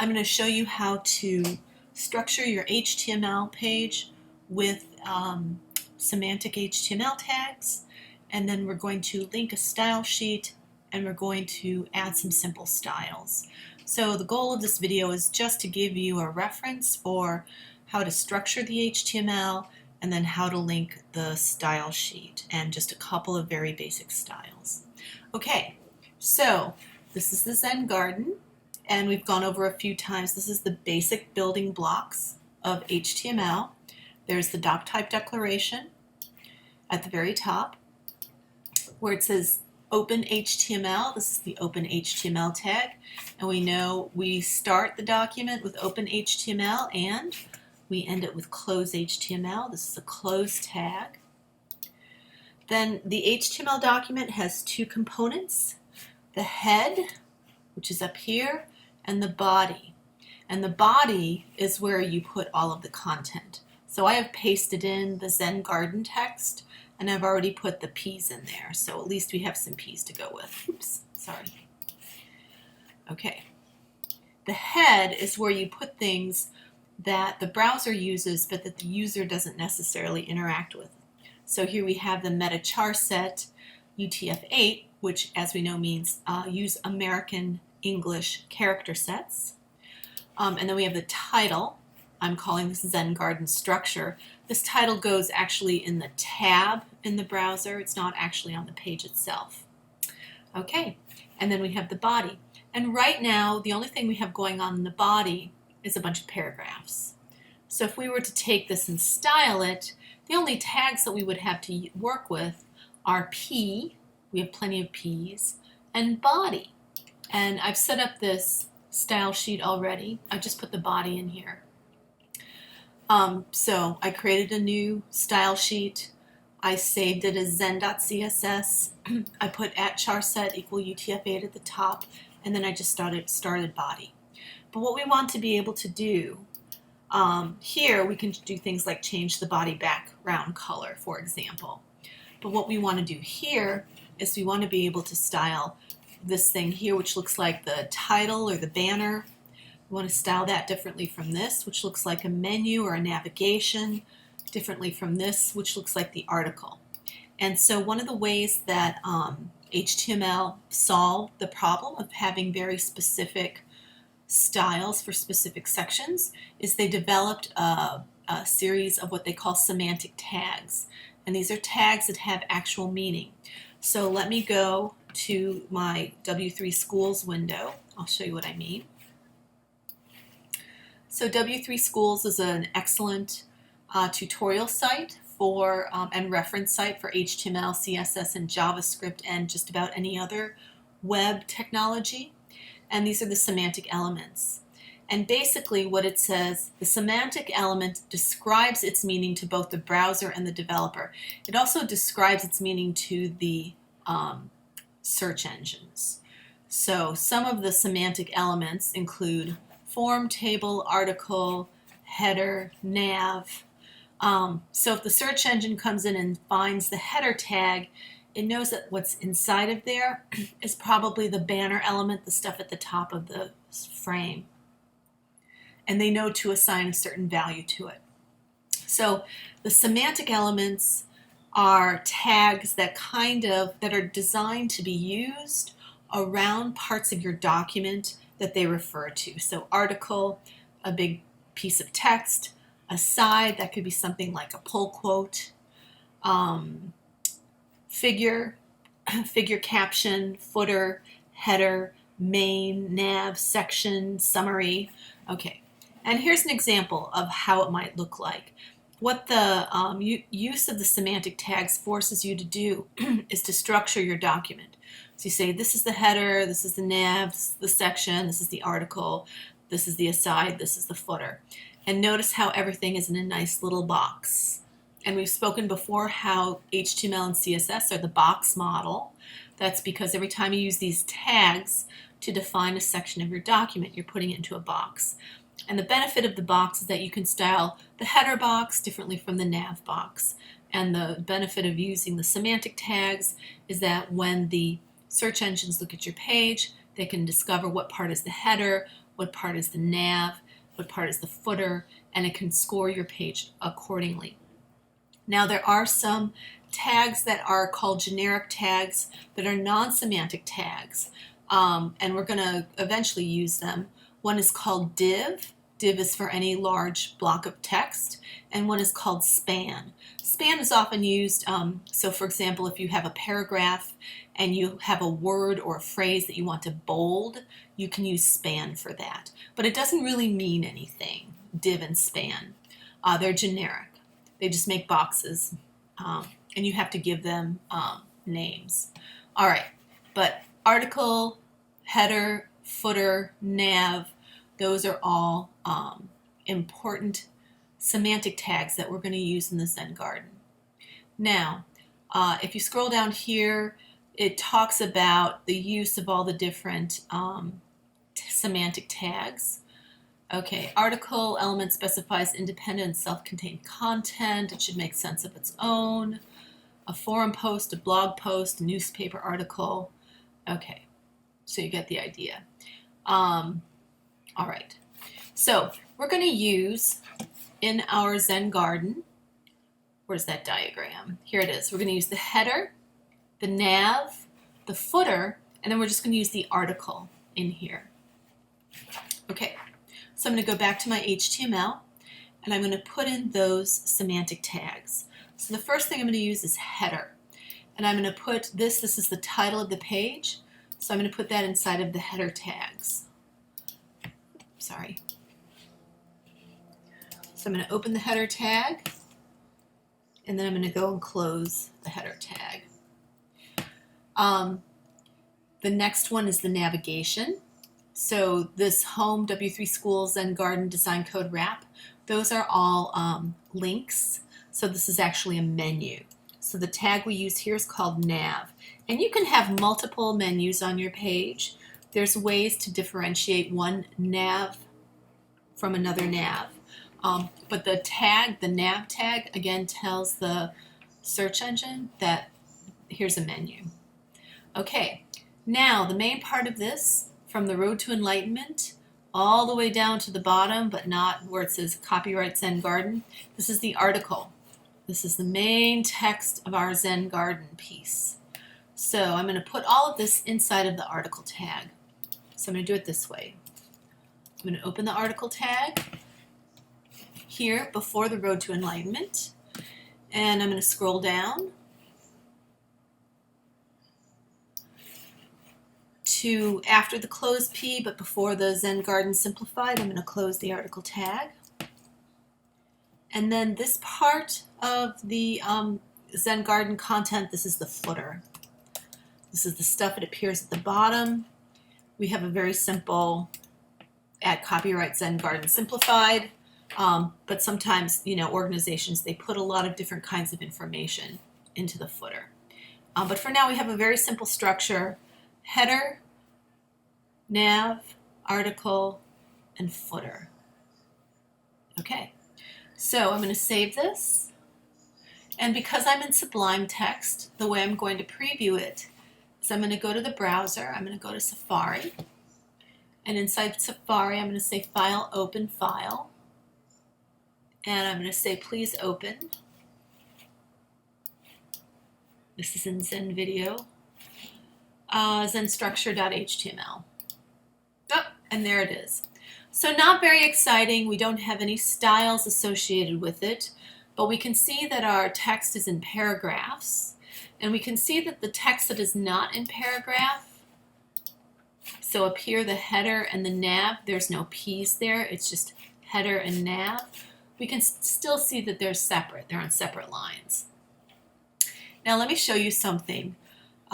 I'm going to show you how to structure your HTML page with semantic HTML tags, and then we're going to link a style sheet, and we're going to add some simple styles. So the goal of this video is just to give you a reference for how to structure the HTML and then how to link the style sheet and just a couple of very basic styles. Okay, so this is the Zen garden, and we've gone over a few times. This is the basic building blocks of HTML. There's the doc type declaration at the very top where it says open HTML. This is the open HTML tag, and we know we start the document with open HTML and we end it with close HTML. This is a close tag. Then the HTML document has two components: the head, which is up here, and the body. And the body is where you put all of the content. So I have pasted in the Zen garden text, and I've already put the P's in there, so at least we have some P's to go with. Oops, sorry. Okay. The head is where you put things that the browser uses but that the user doesn't necessarily interact with. So here we have the meta char set UTF-8, which as we know means use American English character sets. And then we have the title. I'm calling this Zen garden structure. This title goes actually in the tab in the browser. It's not actually on the page itself. Okay, and then we have the body. And right now, the only thing we have going on in the body is a bunch of paragraphs. So if we were to take this and style it, the only tags that we would have to work with are P, we have plenty of P's, and body. And I've set up this style sheet already. I just put the body in here. So I created a new style sheet. I saved it as zen.css. I put @charset equal UTF-8 at the top, and then I just started body. But what we want to be able to do here, we can do things like change the body background color, for example. But what we want to do here is we want to be able to style this thing here, which looks like the title or the banner. We want to style that differently from this, which looks like a menu or a navigation, differently from this, which looks like the article. And so one of the ways that HTML solved the problem of having very specific styles for specific sections is they developed a series of what they call semantic tags. And these are tags that have actual meaning. So let me go to my W3 Schools window. I'll show you what I mean. So W3 Schools is an excellent tutorial site for and reference site for HTML, CSS, and JavaScript, and just about any other web technology. And these are the semantic elements. And basically what it says, the semantic element describes its meaning to both the browser and the developer. It also describes its meaning to the search engines. So some of the semantic elements include form, table, article, header, nav. So if the search engine comes in and finds the header tag, it knows that what's inside of there is probably the banner element, the stuff at the top of the frame. And they know to assign a certain value to it. So the semantic elements are tags that that are designed to be used around parts of your document that they refer to. So article, a big piece of text; aside, that could be something like a pull quote; figure caption; footer, header; main, nav, section, summary. Okay, and here's an example of how it might look like. What the use of the semantic tags forces you to do is to structure your document. So you say, this is the header, this is the nav, this is the section, this is the article, this is the aside, this is the footer. And notice how everything is in a nice little box. And we've spoken before how HTML and CSS are the box model. That's because every time you use these tags to define a section of your document, you're putting it into a box. And the benefit of the box is that you can style the header box differently from the nav box. And the benefit of using the semantic tags is that when the search engines look at your page, they can discover what part is the header, what part is the nav, what part is the footer, and it can score your page accordingly. Now there are some tags that are called generic tags that are non-semantic tags, and we're going to eventually use them. One is called div. Div is for any large block of text, and one is called span. Span is often used, so for example, if you have a paragraph and you have a word or a phrase that you want to bold, you can use span for that. But it doesn't really mean anything, div and span. They're generic. They just make boxes, and you have to give them names. All right, but article, header, footer, nav, those are all important semantic tags that we're going to use in the Zen Garden. Now, if you scroll down here, it talks about the use of all the different semantic tags. Okay, article element specifies independent self-contained content. It should make sense of its own. A forum post, a blog post, a newspaper article. Okay, so you get the idea. All right, so we're going to use in our Zen Garden, where's that diagram? Here it is. We're going to use the header, the nav, the footer, and then we're just going to use the article in here. Okay. So I'm going to go back to my HTML and I'm going to put in those semantic tags. So the first thing I'm going to use is header. And I'm going to put this is the title of the page. So I'm going to put that inside of the header tags. Sorry. So I'm going to open the header tag and then I'm going to go and close the header tag. The next one is the navigation. So this home, W3 Schools, and Garden Design Code Wrap, those are all links. So this is actually a menu. So the tag we use here is called nav. And you can have multiple menus on your page. There's ways to differentiate one nav from another nav. But the tag, the nav tag, again tells the search engine that here's a menu. Okay, now the main part of this, from the road to enlightenment all the way down to the bottom, but not where it says copyright Zen Garden. This is the article. This is the main text of our Zen Garden piece. So I'm going to put all of this inside of the article tag. So I'm going to do it this way. I'm going to open the article tag here before the road to enlightenment, and I'm going to scroll down to after the close P, but before the Zen Garden Simplified. I'm going to close the article tag. And then this part of the Zen Garden content, this is the footer. This is the stuff that appears at the bottom. We have a very simple add copyright Zen Garden Simplified, but sometimes, organizations, they put a lot of different kinds of information into the footer. But for now, we have a very simple structure: header, nav, article, and footer. Okay, so I'm going to save this. And because I'm in Sublime Text, the way I'm going to preview it is I'm going to go to the browser. I'm going to go to Safari. And inside Safari, I'm going to say File, Open, File. And I'm going to say Please Open. This is in Zen Video. ZenStructure.html. Oh, and there it is. So not very exciting. We don't have any styles associated with it, but we can see that our text is in paragraphs, and we can see that the text that is not in paragraph, so up here the header and the nav, there's no P's there, it's just header and nav. We can still see that they're separate. They're on separate lines. Now let me show you something.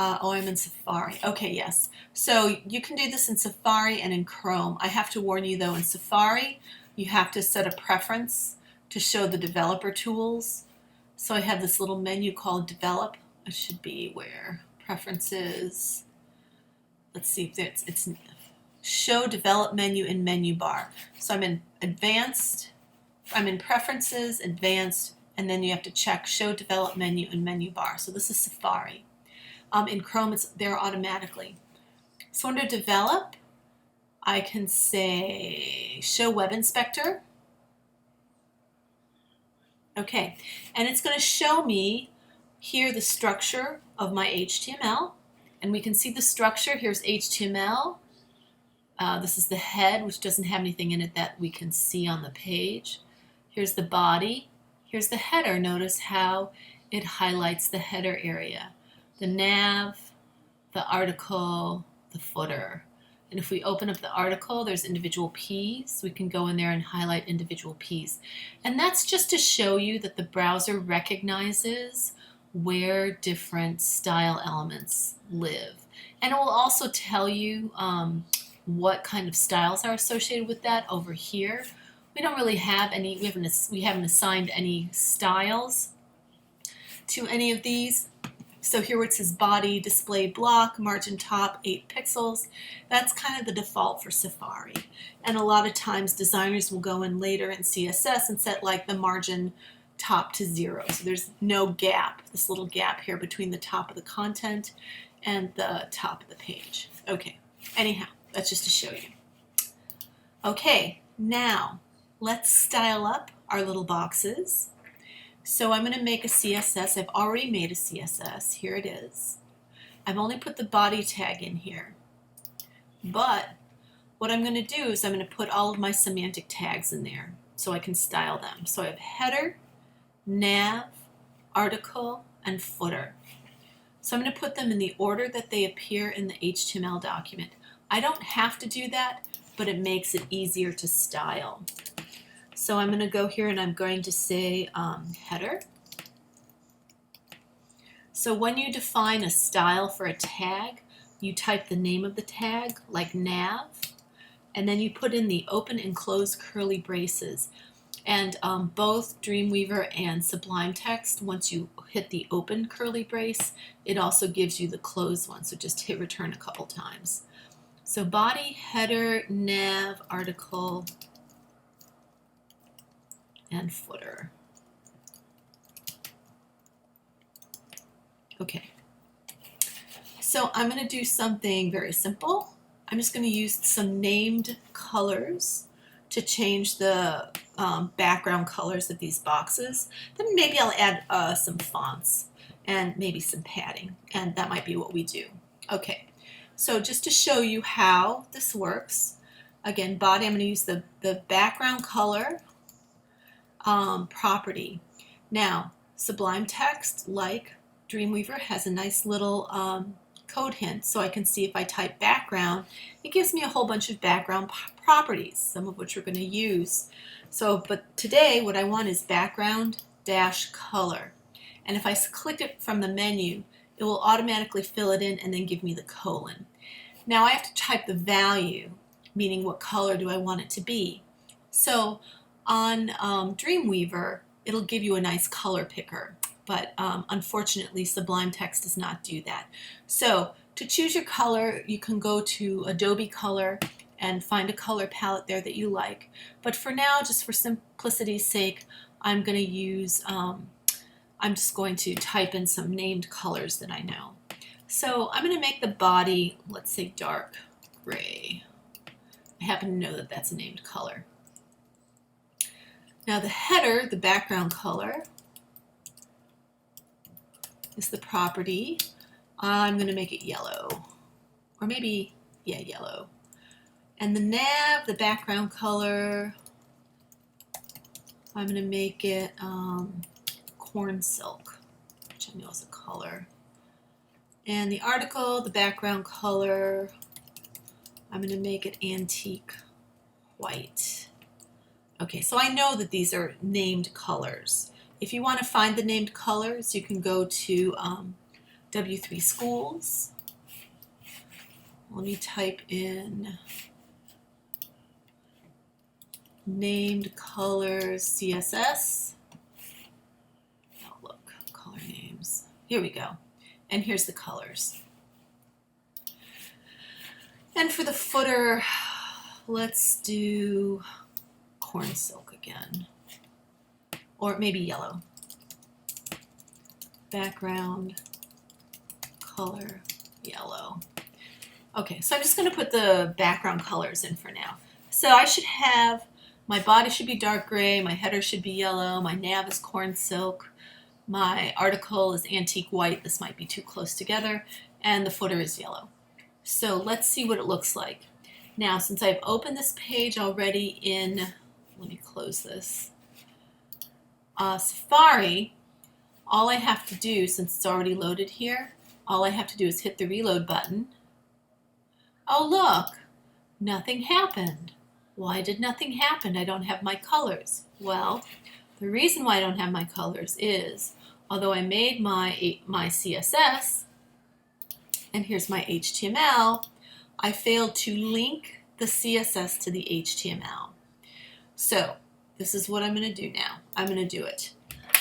Oh, I'm in Safari. Okay, yes. So you can do this in Safari and in Chrome. I have to warn you though, in Safari, you have to set a preference to show the developer tools. So I have this little menu called Develop. It should be where Preferences. Let's see if it's Show Develop Menu in Menu Bar. So I'm in Advanced, I'm in Preferences, Advanced, and then you have to check Show Develop Menu in Menu Bar. So this is Safari. In Chrome, it's there automatically. So under Develop, I can say show web inspector. Okay, and it's going to show me here the structure of my HTML, and we can see the structure. Here's HTML. This is the head, which doesn't have anything in it that we can see on the page. Here's the body. Here's the header. Notice how it highlights the header area. The nav, the article, the footer. And if we open up the article, there's individual P's. We can go in there and highlight individual P's. And that's just to show you that the browser recognizes where different style elements live. And it will also tell you what kind of styles are associated with that over here. We don't really have any, we haven't assigned any styles to any of these. So here where it says body, display block, margin top, 8 pixels, that's kind of the default for Safari. And a lot of times designers will go in later in CSS and set like the margin top to 0. So there's no gap, this little gap here between the top of the content and the top of the page. Okay, anyhow, that's just to show you. Okay, now let's style up our little boxes. So I'm going to make a CSS. I've already made a CSS. Here it is. I've only put the body tag in here. But what I'm going to do is I'm going to put all of my semantic tags in there so I can style them. So I have header, nav, article, and footer. So I'm going to put them in the order that they appear in the HTML document. I don't have to do that, but it makes it easier to style. So I'm going to go here and I'm going to say header. So when you define a style for a tag, you type the name of the tag, like nav, and then you put in the open and close curly braces. And both Dreamweaver and Sublime Text, once you hit the open curly brace, it also gives you the closed one. So just hit return a couple times. So body, header, nav, article, and footer. Okay, so I'm going to do something very simple. I'm just going to use some named colors to change the background colors of these boxes. Then maybe I'll add some fonts and maybe some padding, and that might be what we do. Okay, so just to show you how this works, again, body, I'm going to use the background color property. Now, Sublime Text, like Dreamweaver, has a nice little code hint, so I can see if I type background, it gives me a whole bunch of background properties, some of which we're going to use. So, but today what I want is background dash color. And if I click it from the menu, it will automatically fill it in and then give me the colon. Now I have to type the value, meaning what color do I want it to be. So on Dreamweaver, it'll give you a nice color picker, but unfortunately Sublime Text does not do that. So to choose your color, you can go to Adobe Color and find a color palette there that you like. But for now, just for simplicity's sake, I'm going to use, I'm just going to type in some named colors that I know. So I'm going to make the body, let's say dark gray. I happen to know that that's a named color. Now the header, the background color, is the property. I'm going to make it yellow, or maybe, yeah, yellow. And the nav, the background color, I'm going to make it corn silk, which I know is a color. And the article, the background color, I'm going to make it antique white. Okay, so I know that these are named colors. If you want to find the named colors, you can go to W3 Schools. Let me type in named colors CSS. Oh, look, color names. Here we go. And here's the colors. And for the footer, let's do corn silk again, or maybe yellow. Background color yellow. Okay, so I'm just going to put the background colors in for now. So I should have, my body should be dark gray, my header should be yellow, my nav is corn silk, my article is antique white, this might be too close together, and the footer is yellow. So let's see what it looks like. Now, since I've opened this page already in, let me close this, Safari, all I have to do, since it's already loaded here, all I have to do is hit the reload button. Oh look, nothing happened. Why did nothing happen? I don't have my colors. Well, the reason why I don't have my colors is, although I made my CSS, and here's my HTML, I failed to link the CSS to the HTML. So this is what I'm going to do now. I'm going to do it.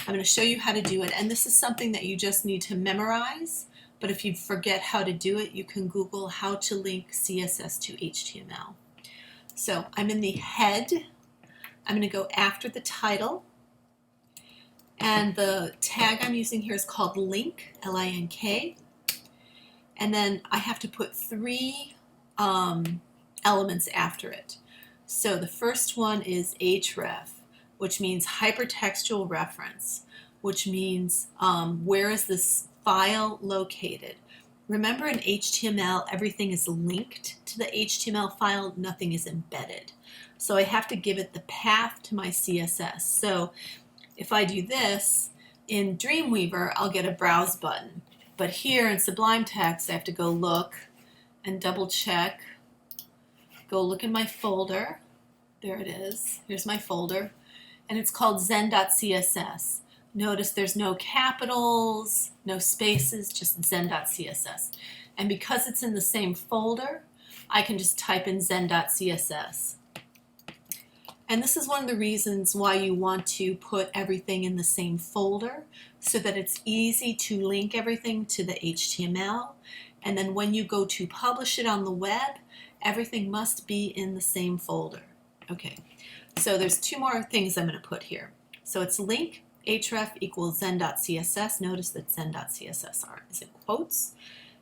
I'm going to show you how to do it, and this is something that you just need to memorize, but if you forget how to do it, you can Google how to link CSS to HTML. So I'm in the head. I'm going to go after the title, and the tag I'm using here is called link, L-I-N-K, and then I have to put 3 elements after it. So the first one is href, which means hypertextual reference, which means where is this file located. Remember, in HTML, everything is linked to the HTML file, nothing is embedded. So I have to give it the path to my CSS. So if I do this, in Dreamweaver, I'll get a browse button. But here in Sublime Text, I have to go look and double check. Go look in my folder. There it is. Here's my folder. And it's called zen.css. Notice there's no capitals, no spaces, just zen.css. And because it's in the same folder, I can just type in zen.css. And this is one of the reasons why you want to put everything in the same folder, so that it's easy to link everything to the HTML. And then when you go to publish it on the web, everything must be in the same folder. Okay, so there's 2 more things I'm going to put here. So it's link href equals zen.css. Notice that zen.css is in quotes.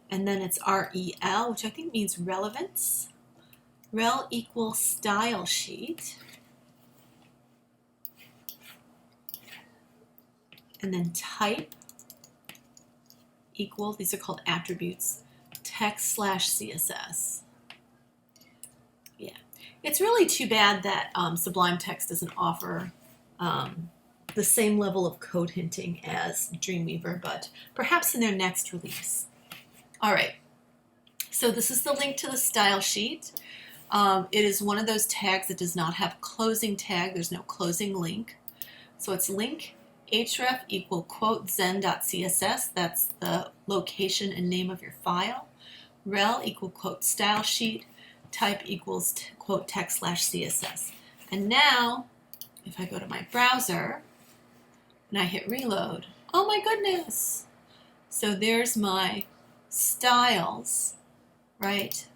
And then it's rel, which I think means relevance. Rel equals style sheet. And then type equal, these are called attributes, text/CSS. Yeah, it's really too bad that Sublime Text doesn't offer the same level of code hinting as Dreamweaver, but perhaps in their next release. All right, so this is the link to the style sheet. It is one of those tags that does not have a closing tag. There's no closing link. So it's link href equal quote zen.css. That's the location and name of your file. Rel equal quote style sheet. Type equals quote text/CSS. And now, if I go to my browser and I hit reload, oh my goodness! So there's my styles, right,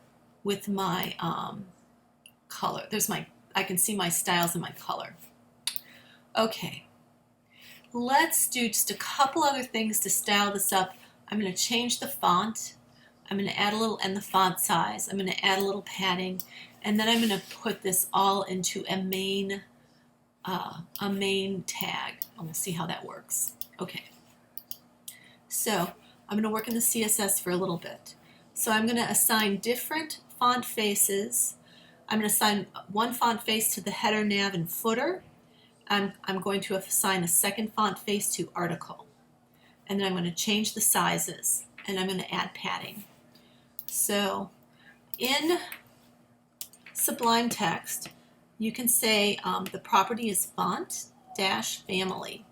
with my color. I can see my styles and my color. Okay, let's do just a couple other things to style this up. I'm going to change the font. I'm going to add a little, and the font size. I'm going to add a little padding, and then I'm going to put this all into a main tag, and we'll see how that works. Okay, so I'm going to work in the CSS for a little bit. So I'm going to assign different font faces. I'm going to assign one font face to the header, nav, and footer. I'm going to assign a second font face to article. And then I'm going to change the sizes, and I'm going to add padding. So in Sublime Text, you can say the property is font-family,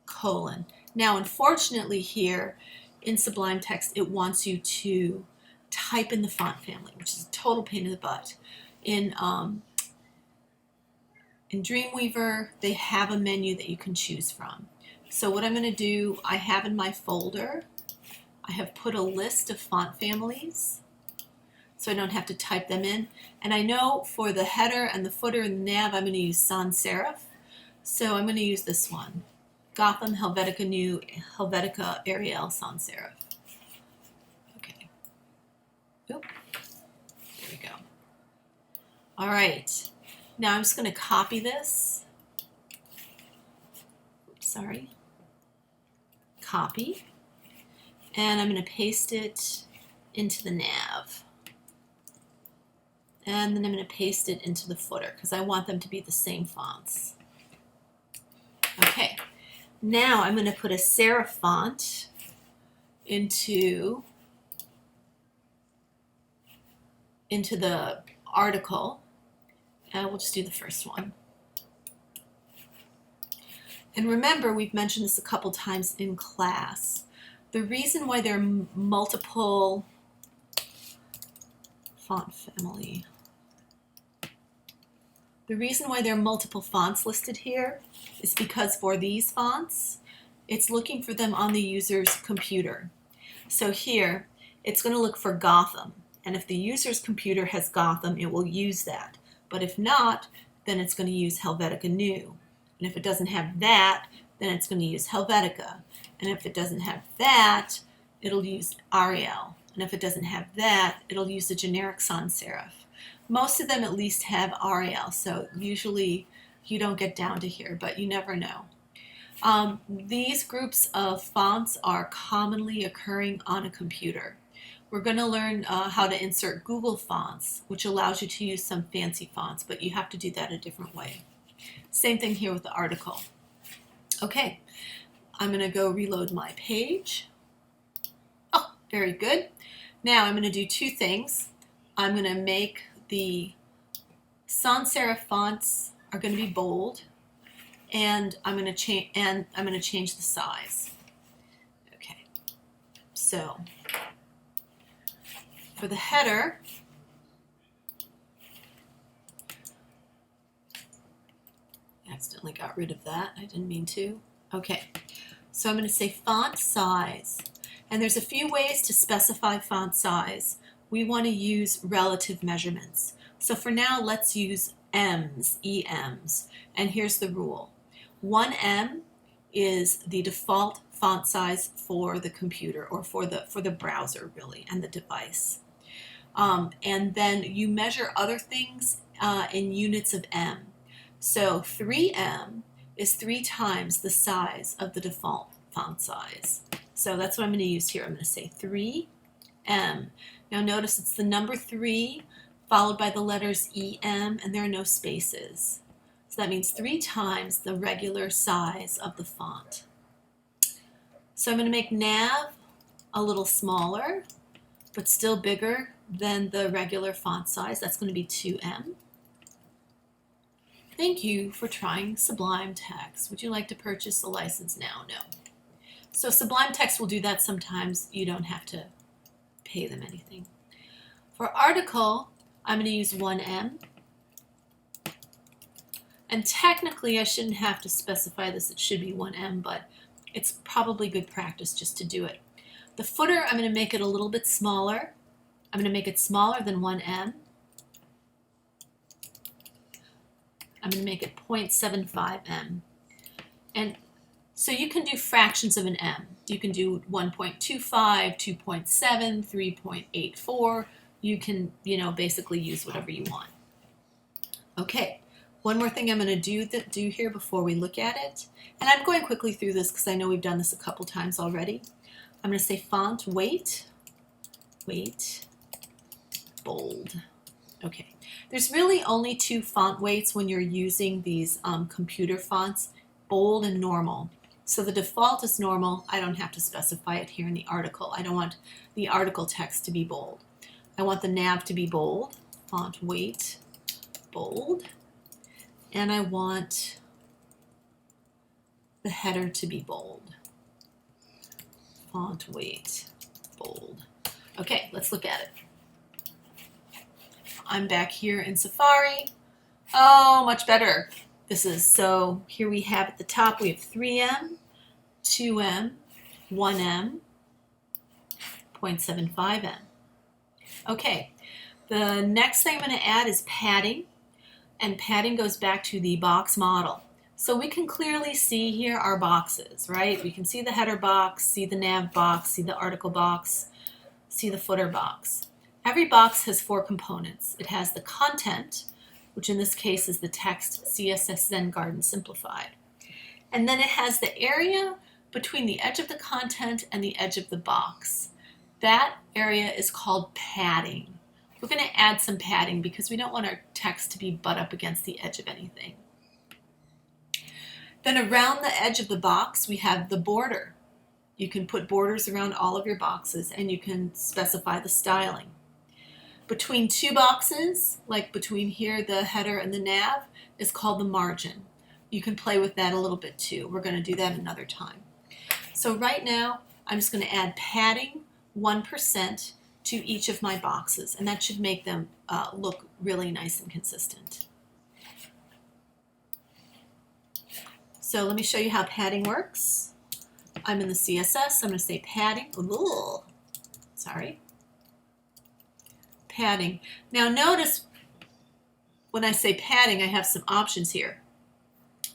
colon. Now, unfortunately here in Sublime Text, it wants you to type in the font family, which is a total pain in the butt. In Dreamweaver, they have a menu that you can choose from. So what I'm going to do, I have in my folder, I have put a list of font families, so I don't have to type them in. And I know for the header and the footer and the nav, I'm going to use sans serif. So I'm going to use this one, Gotham, Helvetica New, Helvetica Arial sans serif. Okay. Oop, there we go. All right, now I'm just going to copy this. Oops, sorry. Copy. And I'm going to paste it into the nav. And then I'm going to paste it into the footer because I want them to be the same fonts. Okay, now I'm going to put a serif font into the article, and we'll just do the first one. And remember, we've mentioned this a couple times in class. The reason why there are multiple font family. The reason why there are multiple fonts listed here is because for these fonts, it's looking for them on the user's computer. So here, it's going to look for Gotham. And if the user's computer has Gotham, it will use that. But if not, then it's going to use Helvetica New. And if it doesn't have that, then it's going to use Helvetica. And if it doesn't have that, it'll use Arial. And if it doesn't have that, it'll use the generic sans serif. Most of them at least have Arial, so usually you don't get down to here, but you never know. These groups of fonts are commonly occurring on a computer. We're going to learn how to insert Google Fonts, which allows you to use some fancy fonts, but you have to do that a different way. Same thing here with the article. Okay, I'm going to go reload my page. Oh, very good. Now I'm going to do two things. I'm going to make the sans serif fonts are going to be bold, and I'm going to change the size. Okay, so for the header, I accidentally got rid of that. I didn't mean to. Okay, so I'm going to say font size, and there's a few ways to specify font size. We want to use relative measurements. So for now, let's use M's, EMs, and here's the rule. 1M is the default font size for the computer, or for the browser really, and the device. And then you measure other things in units of M. So 3M is 3 times the size of the default font size. So that's what I'm going to use here. I'm going to say 3M. Now notice it's the number 3 followed by the letters EM, and there are no spaces. So that means 3 times the regular size of the font. So I'm going to make nav a little smaller, but still bigger than the regular font size. That's going to be 2M. Thank you for trying Sublime Text. Would you like to purchase the license now? No. So Sublime Text will do that sometimes. You don't have to pay them anything. For article, I'm going to use 1M. And technically, I shouldn't have to specify this. It should be 1M, but it's probably good practice just to do it. The footer, I'm going to make it a little bit smaller. I'm going to make it smaller than 1M. I'm going to make it 0.75M. And so you can do fractions of an M. You can do 1.25, 2.7, 3.84. You can, basically use whatever you want. Okay, one more thing I'm going to do here before we look at it. And I'm going quickly through this because I know we've done this a couple times already. I'm going to say font weight, bold. Okay, there's really only 2 font weights when you're using these computer fonts, bold and normal. So the default is normal. I don't have to specify it here in the article. I don't want the article text to be bold. I want the nav to be bold, font weight, bold, and I want the header to be bold, font weight, bold. Okay, let's look at it. I'm back here in Safari. Oh, much better. So here we have at the top, we have 3M, 2M, 1M, 0.75M. Okay, the next thing I'm going to add is padding, and padding goes back to the box model. So we can clearly see here our boxes, right? We can see the header box, see the nav box, see the article box, see the footer box. Every box has four components. It has the content, which in this case is the text CSS Zen Garden Simplified. And then it has the area between the edge of the content and the edge of the box. That area is called padding. We're going to add some padding because we don't want our text to be butt up against the edge of anything. Then around the edge of the box, we have the border. You can put borders around all of your boxes and you can specify the styling. Between two boxes, like between here, the header and the nav, is called the margin. You can play with that a little bit too. We're going to do that another time. So right now, I'm just going to add padding 1% to each of my boxes, and that should make them look really nice and consistent. So let me show you how padding works. I'm in the CSS. I'm going to say padding. Ooh, sorry. Padding. Now notice when I say padding, I have some options here.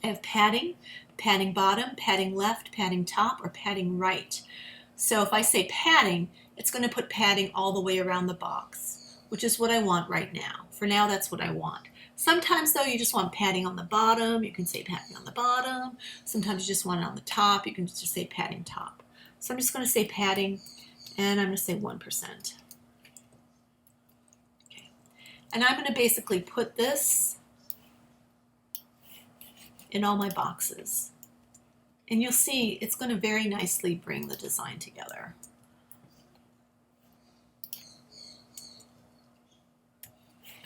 I have padding, padding bottom, padding left, padding top, or padding right. So if I say padding, it's going to put padding all the way around the box, which is what I want right now. For now, that's what I want. Sometimes though, you just want padding on the bottom. You can say padding on the bottom. Sometimes you just want it on the top. You can just say padding top. So I'm just going to say padding, and I'm going to say 1%. Okay. And I'm going to basically put this in all my boxes. And you'll see it's going to very nicely bring the design together.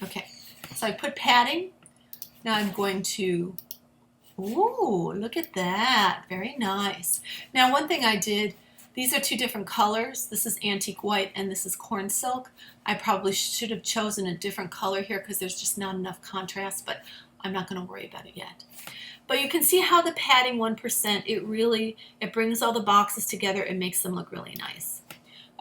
Okay, so I put padding. Now I'm going to, ooh, look at that, very nice. Now one thing I did, these are two different colors. This is antique white and this is corn silk. I probably should have chosen a different color here because there's just not enough contrast, but I'm not going to worry about it yet. But you can see how the padding 1%, it brings all the boxes together and makes them look really nice.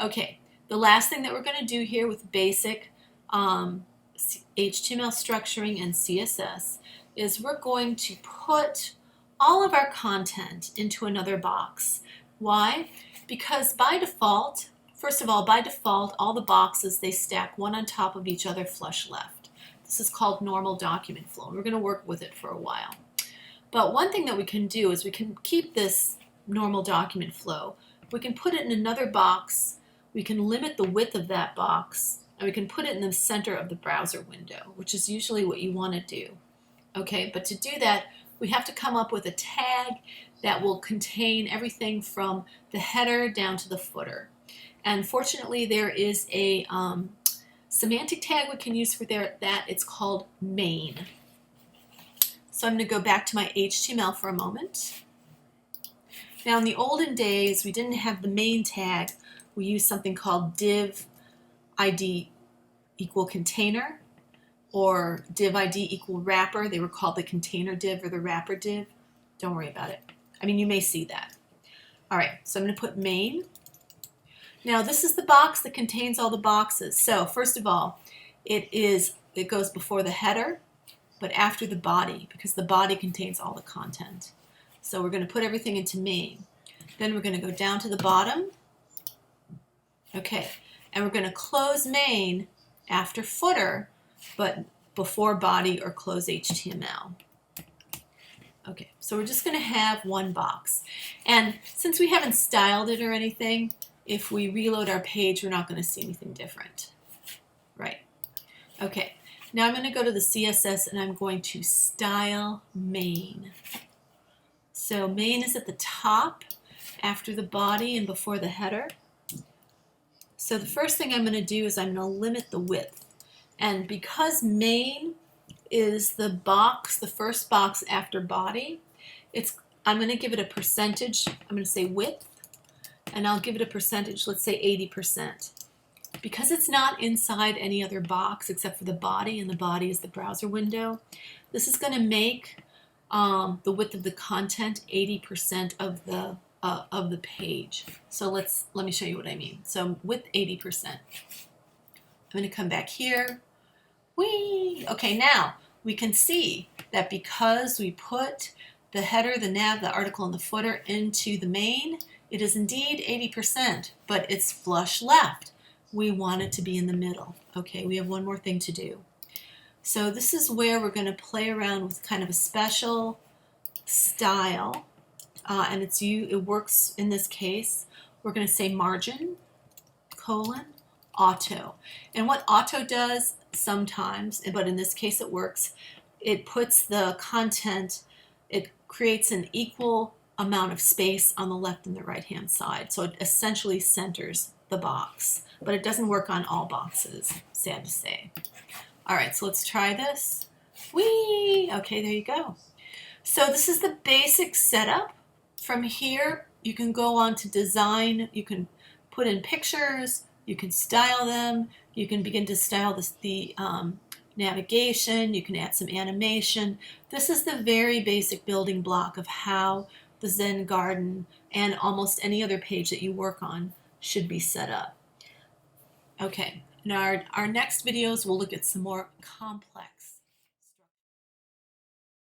Okay, the last thing that we're going to do here with basic HTML structuring and CSS is we're going to put all of our content into another box. Why? Because by default, first of all, by default, all the boxes, they stack one on top of each other flush left. This is called normal document flow. We're going to work with it for a while. But one thing that we can do is we can keep this normal document flow. We can put it in another box. We can limit the width of that box. And we can put it in the center of the browser window, which is usually what you want to do. Okay, but to do that, we have to come up with a tag that will contain everything from the header down to the footer. And fortunately, there is a semantic tag we can use for that. It's called main. So I'm going to go back to my HTML for a moment. Now in the olden days, we didn't have the main tag. We used something called div ID equal container or div ID equal wrapper. They were called the container div or the wrapper div. Don't worry about it. I mean, you may see that. All right, so I'm going to put main. Now this is the box that contains all the boxes. So first of all, it goes before the header, but after the body, because the body contains all the content. So we're going to put everything into main. Then we're going to go down to the bottom. Okay, and we're going to close main after footer, but before body or close HTML. Okay, so we're just going to have one box. And since we haven't styled it or anything, if we reload our page, we're not going to see anything different. Right. Okay, now I'm going to go to the CSS and I'm going to style main. So main is at the top after the body and before the header. So the first thing I'm going to do is I'm going to limit the width. And because main is the box, the first box after body, I'm going to give it a percentage. I'm going to say width, and I'll give it a percentage, let's say 80%. Because it's not inside any other box except for the body, and the body is the browser window, this is going to make the width of the content 80% of the page. So let me show you what I mean. So width 80%. I'm going to come back here. Whee! Okay, now we can see that because we put the header, the nav, the article, and the footer into the main, it is indeed 80%, but it's flush left. we want it to be in the middle. Okay, we have one more thing to do. So this is where we're going to play around with kind of a special style, and it works in this case. We're going to say margin, colon, auto. And what auto does sometimes, but in this case it works, it puts the content, it creates an equal amount of space on the left and the right hand side. So it essentially centers the box, but it doesn't work on all boxes, sad to say. All right, so let's try this. Whee! Okay, there you go. So this is the basic setup. From here, you can go on to design. You can put in pictures. You can style them. You can begin to style the navigation. You can add some animation. This is the very basic building block of how the Zen Garden and almost any other page that you work on should be set up. Okay, in our next videos, we'll look at some more complex